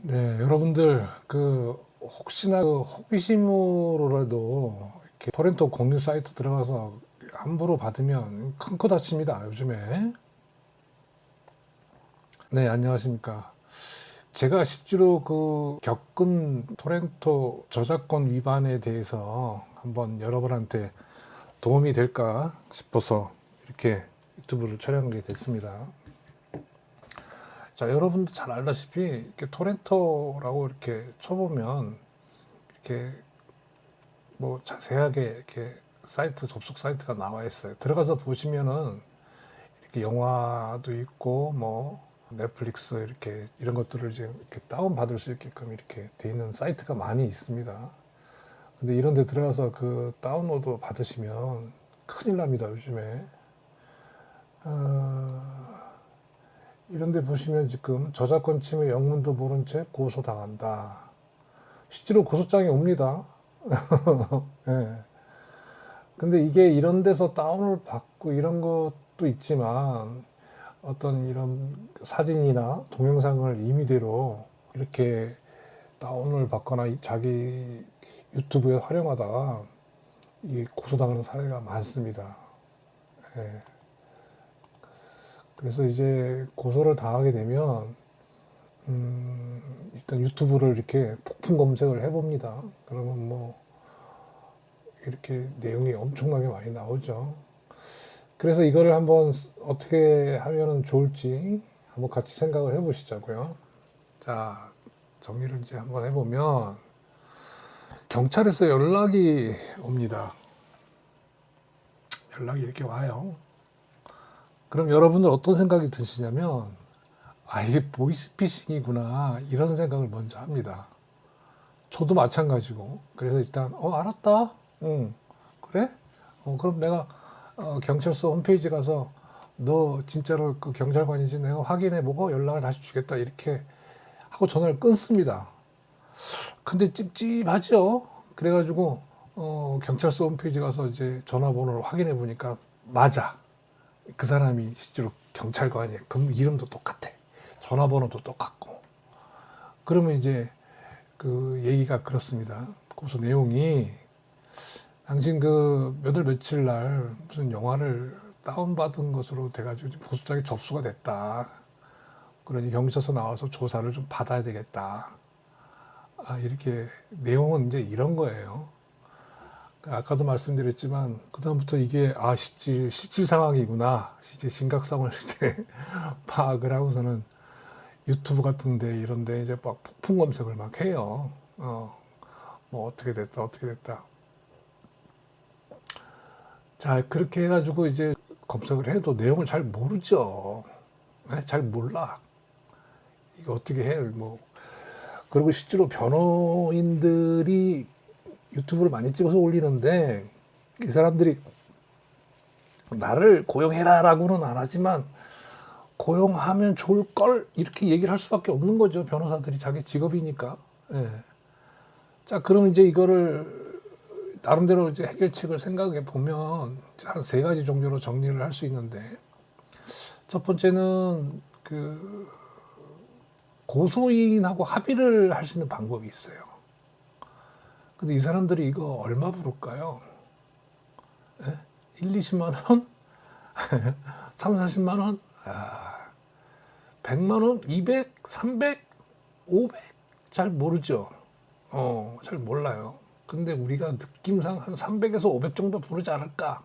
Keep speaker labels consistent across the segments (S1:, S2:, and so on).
S1: 네, 여러분들 혹시나 호기심으로라도 이렇게 토렌토 공유 사이트 들어가서 함부로 받으면 큰 코 다칩니다, 요즘에. 네, 안녕하십니까. 제가 실제로 겪은 토렌토 저작권 위반에 대해서 한번 여러분한테 도움이 될까 싶어서 이렇게 유튜브를 촬영하게 됐습니다. 자, 여러분도 잘 알다시피 이렇게 토렌토라고 이렇게 쳐보면 이렇게 뭐 자세하게 이렇게 사이트 접속 사이트가 나와 있어요. 들어가서 보시면은 이렇게 영화도 있고 뭐 넷플릭스 이렇게 이런 것들을 이제 이렇게 다운 받을 수 있게끔 이렇게 돼 있는 사이트가 많이 있습니다. 근데 이런 데 들어가서 다운로드 받으시면 큰일 납니다, 요즘에. 이런 데 보시면 지금 저작권 침해 영문도 모른 채 고소당한다. 실제로 고소장이 옵니다. 예. 근데 이게 이런 데서 다운을 받고 이런 것도 있지만 어떤 이런 사진이나 동영상을 임의대로 이렇게 다운을 받거나 자기 유튜브에 활용하다가 이 고소당하는 사례가 많습니다. 예. 그래서 이제 고소를 당하게 되면 일단 유튜브를 이렇게 폭풍 검색을 해봅니다. 그러면 뭐 이렇게 내용이 엄청나게 많이 나오죠. 그래서 이거를 한번 어떻게 하면 좋을지 한번 같이 생각을 해보시자고요. 자, 정리를 이제 한번 해보면 경찰에서 연락이 옵니다. 연락이 이렇게 와요. 그럼 여러분들 어떤 생각이 드시냐면 이게 보이스피싱이구나 이런 생각을 먼저 합니다. 저도 마찬가지고. 그래서 일단 알았다. 응, 그래? 그럼 내가 경찰서 홈페이지 가서 너 진짜로 그 경찰관인지 내가 확인해보고 연락을 다시 주겠다 이렇게 하고 전화를 끊습니다. 근데 찝찝하죠. 그래가지고 경찰서 홈페이지 가서 이제 전화번호를 확인해 보니까 맞아. 그 사람이 실제로 경찰관이에요. 그럼 이름도 똑같아. 전화번호도 똑같고. 그러면 이제 그 얘기가 그렇습니다. 고소 내용이 당신 몇 월 며칠 날 무슨 영화를 다운받은 것으로 돼가지고 지금 고소장이 접수가 됐다. 그러니 경찰서 나와서 조사를 좀 받아야 되겠다. 이렇게 내용은 이제 이런 거예요. 아까도 말씀드렸지만 그다음부터 이게 실질 상황이구나, 실제 심각성을 이제 파악을 하고서는 유튜브 같은데 이런데 이제 막 폭풍 검색을 막 해요. 뭐 어떻게 됐다 어떻게 됐다. 자, 그렇게 해가지고 이제 검색을 해도 내용을 잘 모르죠. 네? 잘 몰라. 이거 어떻게 해? 뭐 그리고 실제로 변호인들이 유튜브를 많이 찍어서 올리는데 이 사람들이 나를 고용해라라고는 안 하지만 고용하면 좋을 걸 이렇게 얘기를 할 수밖에 없는 거죠. 변호사들이 자기 직업이니까. 예. 자, 그럼 이제 이거를 나름대로 이제 해결책을 생각해 보면 한 세 가지 종류로 정리를 할 수 있는데, 첫 번째는 고소인하고 합의를 할 수 있는 방법이 있어요. 근데 이 사람들이 이거 얼마 부를까요? 예? 1, 20만 원? 3, 40만 원? 100만 원? 200? 300? 500? 잘 모르죠. 잘 몰라요. 근데 우리가 느낌상 한 300에서 500 정도 부르지 않을까?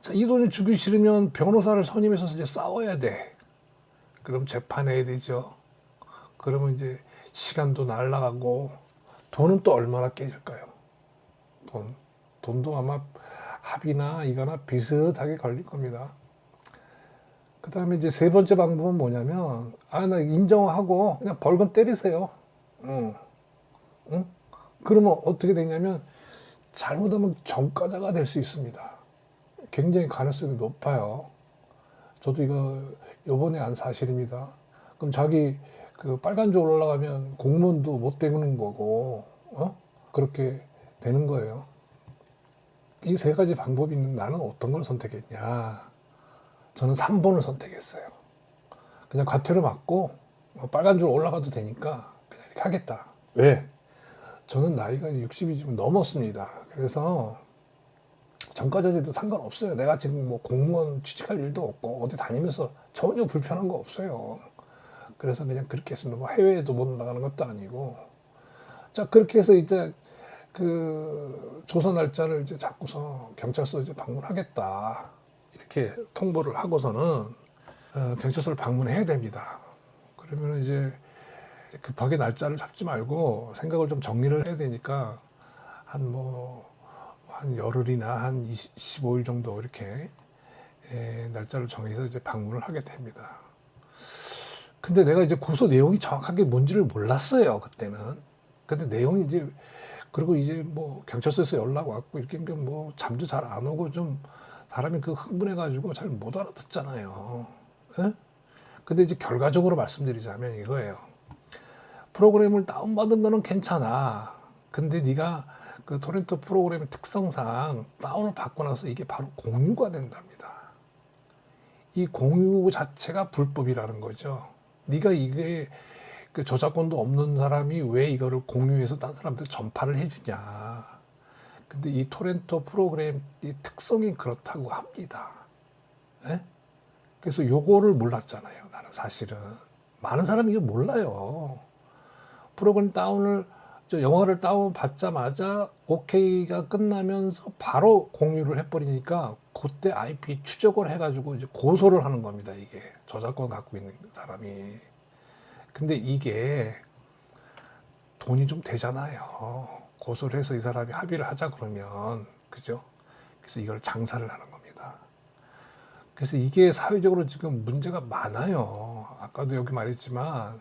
S1: 자, 이 돈을 주기 싫으면 변호사를 선임해서 이제 싸워야 돼. 그럼 재판해야 되죠. 그러면 이제 시간도 날라가고 돈은 또 얼마나 깨질까요? 돈도 아마 합의나 이거나 비슷하게 걸릴 겁니다. 그 다음에 이제 세 번째 방법은 뭐냐면, 나 인정하고 그냥 벌금 때리세요. 응, 응? 그러면 어떻게 되냐면, 잘못하면 전과자가 될 수 있습니다. 굉장히 가능성이 높아요. 저도 이거 요번에 한 사실입니다. 그럼 자기 빨간 줄 올라가면 공무원도 못 되는 거고, 그렇게 되는 거예요. 이 세 가지 방법이 있는데 나는 어떤 걸 선택했냐? 저는 3번을 선택했어요. 그냥 과태료 맞고 빨간 줄 올라가도 되니까 그냥 이렇게 하겠다. 왜? 저는 나이가 60이 좀 넘었습니다. 그래서 전과자제도 상관없어요. 내가 지금 뭐 공무원 취직할 일도 없고 어디 다니면서 전혀 불편한 거 없어요. 그래서 그냥 그렇게 했습니다. 뭐 해외에도 못 나가는 것도 아니고. 자, 그렇게 해서 이제 그 조사 날짜를 이제 잡고서 경찰서 이제 방문하겠다. 이렇게 통보를 하고서는 경찰서를 방문해야 됩니다. 그러면 이제 급하게 날짜를 잡지 말고 생각을 좀 정리를 해야 되니까 한 열흘이나 한 15일 정도 이렇게 날짜를 정해서 이제 방문을 하게 됩니다. 근데 내가 이제 고소 내용이 정확하게 뭔지를 몰랐어요, 그때는. 근데 내용이 이제, 그리고 이제 뭐 경찰서에서 연락 왔고 이렇게 뭐 잠도 잘 안 오고 좀 사람이 그 흥분해가지고 잘 못 알아듣잖아요. 예? 근데 이제 결과적으로 말씀드리자면 이거예요. 프로그램을 다운받은 거는 괜찮아. 근데 네가 그 토렌토 프로그램의 특성상 다운을 받고 나서 이게 바로 공유가 된답니다. 이 공유 자체가 불법이라는 거죠. 네가 이게 그 저작권도 없는 사람이 왜 이거를 공유해서 다른 사람들 전파를 해주냐. 근데 이 토렌토 프로그램 이 특성이 그렇다고 합니다. 예? 그래서 요거를 몰랐잖아요. 나는 사실은. 많은 사람이 이거 몰라요. 프로그램 다운을, 영화를 다운 받자마자 OK가 끝나면서 바로 공유를 해버리니까 그때 IP 추적을 해가지고 이제 고소를 하는 겁니다. 이게 저작권 갖고 있는 사람이. 근데 이게 돈이 좀 되잖아요. 고소를 해서 이 사람이 합의를 하자 그러면, 그죠? 그래서 이걸 장사를 하는 겁니다. 그래서 이게 사회적으로 지금 문제가 많아요. 아까도 여기 말했지만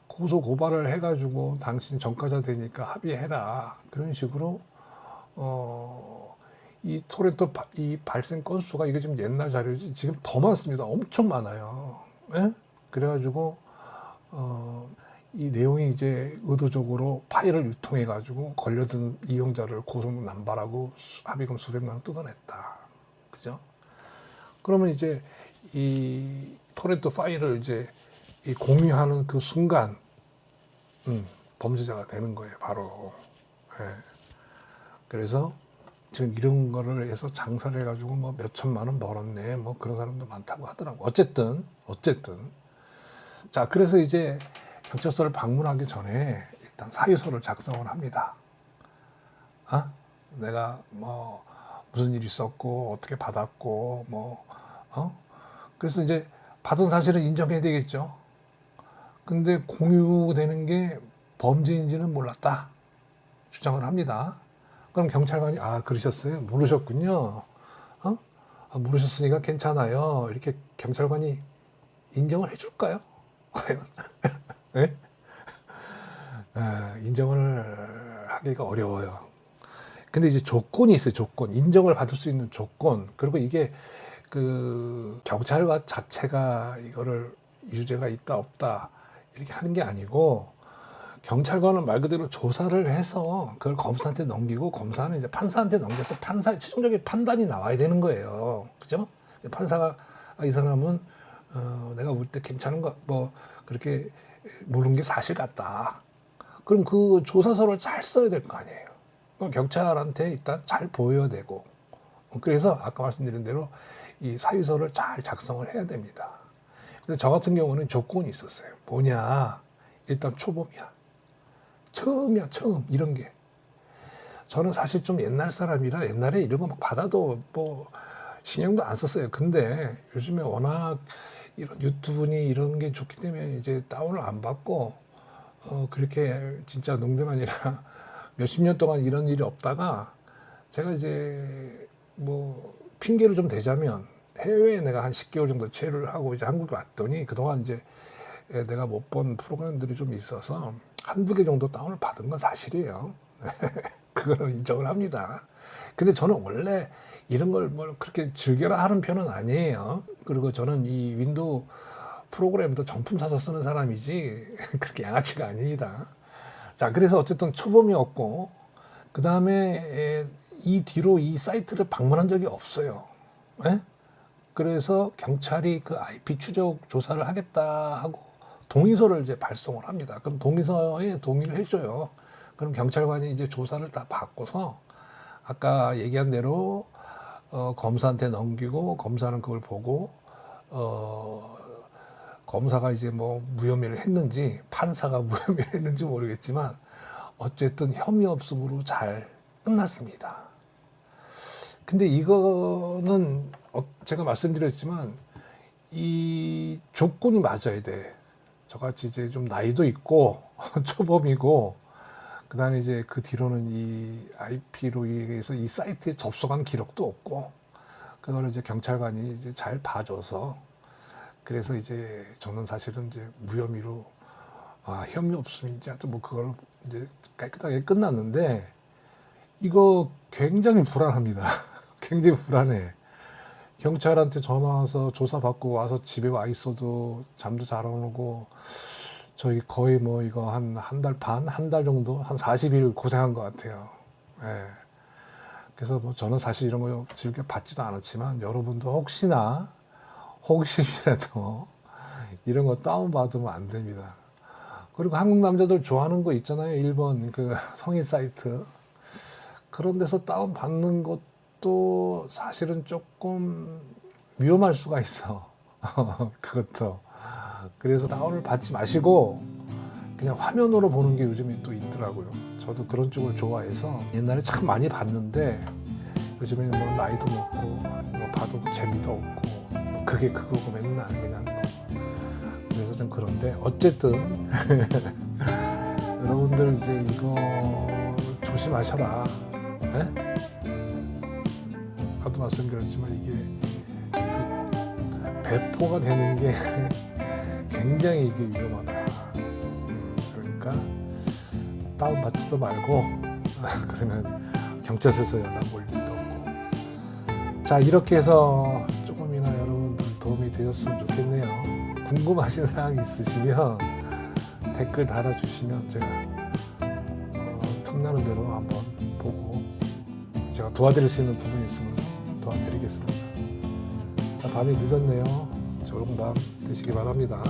S1: 고소 고발을 해가지고 당신 전과자 되니까 합의해라, 그런 식으로 이 토렌토 이 발생 건수가, 이게 지금 옛날 자료지 지금 더 많습니다. 엄청 많아요. 예? 그래가지고 이 내용이 이제 의도적으로 파일을 유통해 가지고 걸려든 이용자를 고소문 남발하고 합의금 수백만 원 뜯어냈다. 그죠? 그러면 이제 이 토렌토 파일을 이제 이 공유하는 그 순간 범죄자가 되는 거예요, 바로. 예. 그래서 지금 이런 거를 해서 장사를 해가지고 뭐 몇 천만 원 벌었네, 뭐 그런 사람도 많다고 하더라고. 어쨌든 자, 그래서 이제 경찰서를 방문하기 전에 일단 사유서를 작성을 합니다. 내가 뭐 무슨 일이 있었고 어떻게 받았고 그래서 이제 받은 사실은 인정해야 되겠죠. 근데 공유되는 게 범죄인지는 몰랐다 주장을 합니다. 그럼 경찰관이 그러셨어요? 모르셨군요. 모르셨으니까 괜찮아요. 이렇게 경찰관이 인정을 해줄까요? 과연? 네? 인정을 하기가 어려워요. 근데 이제 조건이 있어요. 조건. 인정을 받을 수 있는 조건. 그리고 이게 그 경찰관 자체가 이거를 유죄가 있다 없다 이렇게 하는 게 아니고, 경찰관은 말 그대로 조사를 해서 그걸 검사한테 넘기고, 검사는 이제 판사한테 넘겨서 판사의 최종적인 판단이 나와야 되는 거예요. 그죠? 판사가 이 사람은 내가 볼 때 괜찮은 거, 뭐 그렇게 모르는 게 사실 같다. 그럼 그 조사서를 잘 써야 될 거 아니에요. 경찰한테 일단 잘 보여야 되고, 그래서 아까 말씀드린 대로 이 사유서를 잘 작성을 해야 됩니다. 근데 저 같은 경우는 조건이 있었어요. 뭐냐? 일단 초범이야. 처음 이런 게. 저는 사실 좀 옛날 사람이라 옛날에 이런 거 막 받아도 뭐 신경도 안 썼어요. 근데 요즘에 워낙 이런 유튜브니 이런 게 좋기 때문에 이제 다운을 안 받고 그렇게 진짜 농담 아니라 몇십 년 동안 이런 일이 없다가, 제가 이제 뭐 핑계를 좀 대자면 해외에 내가 한 10개월 정도 체류를 하고 이제 한국에 왔더니 그동안 이제 내가 못 본 프로그램들이 좀 있어서 한두 개 정도 다운을 받은 건 사실이에요. 그거는 인정을 합니다. 근데 저는 원래 이런 걸 뭐 그렇게 즐겨라 하는 편은 아니에요. 그리고 저는 이 윈도우 프로그램도 정품 사서 쓰는 사람이지 그렇게 양아치가 아닙니다. 자, 그래서 어쨌든 초범이었고, 그 다음에 이 뒤로 이 사이트를 방문한 적이 없어요. 예? 그래서 경찰이 그 IP 추적 조사를 하겠다 하고 동의서를 이제 발송을 합니다. 그럼 동의서에 동의를 해줘요. 그럼 경찰관이 이제 조사를 다 받고서 아까 얘기한 대로 검사한테 넘기고 검사는 그걸 보고 검사가 이제 뭐 무혐의를 했는지 판사가 무혐의를 했는지 모르겠지만 어쨌든 혐의 없음으로 잘 끝났습니다. 근데 이거는 제가 말씀드렸지만 이 조건이 맞아야 돼. 저같이 이제 좀 나이도 있고 초범이고 그다음에 이제 그 뒤로는 이 IP로 의해서 이 사이트에 접속한 기록도 없고 그거를 이제 경찰관이 이제 잘 봐줘서 그래서 이제 저는 사실은 이제 무혐의로 혐의 없음인지 하여튼 뭐 그걸 이제 깨끗하게 끝났는데 이거 굉장히 불안합니다. 굉장히 불안해. 경찰한테 전화 와서 조사받고 와서 집에 와 있어도 잠도 잘 안 오고 저희 거의 뭐 이거 한 달 반, 한 달 정도, 한 40일 고생한 것 같아요. 예. 그래서 뭐 저는 사실 이런 거 즐겨 받지도 않았지만 여러분도 혹시라도 이런 거 다운받으면 안 됩니다. 그리고 한국 남자들 좋아하는 거 있잖아요. 일본 그 성인 사이트. 그런 데서 다운받는 것도 사실은 조금 위험할 수가 있어. 그것도. 그래서 다운을 받지 마시고 그냥 화면으로 보는 게 요즘에 또 있더라고요. 저도 그런 쪽을 좋아해서 옛날에 참 많이 봤는데 요즘에는 뭐 나이도 먹고 뭐 봐도 재미도 없고 뭐 그게 그거고 맨날 그냥 뭐 그래서 좀 그런데 어쨌든 여러분들 이제 이거 조심하셔라. 에? 아까도 말씀드렸지만 이게 그 배포가 되는 게 굉장히 이게 위험하다. 그러니까 다운받지도 말고 그러면 경찰서에서 연락 올 일도 없고. 자, 이렇게 해서 조금이나 여러분들 도움이 되셨으면 좋겠네요. 궁금하신 사항 있으시면 댓글 달아주시면 제가 틈나는 대로 한번 보고 제가 도와드릴 수 있는 부분이 있으면 도와드리겠습니다. 자, 밤이 늦었네요. 좋은 밤 되시기 바랍니다.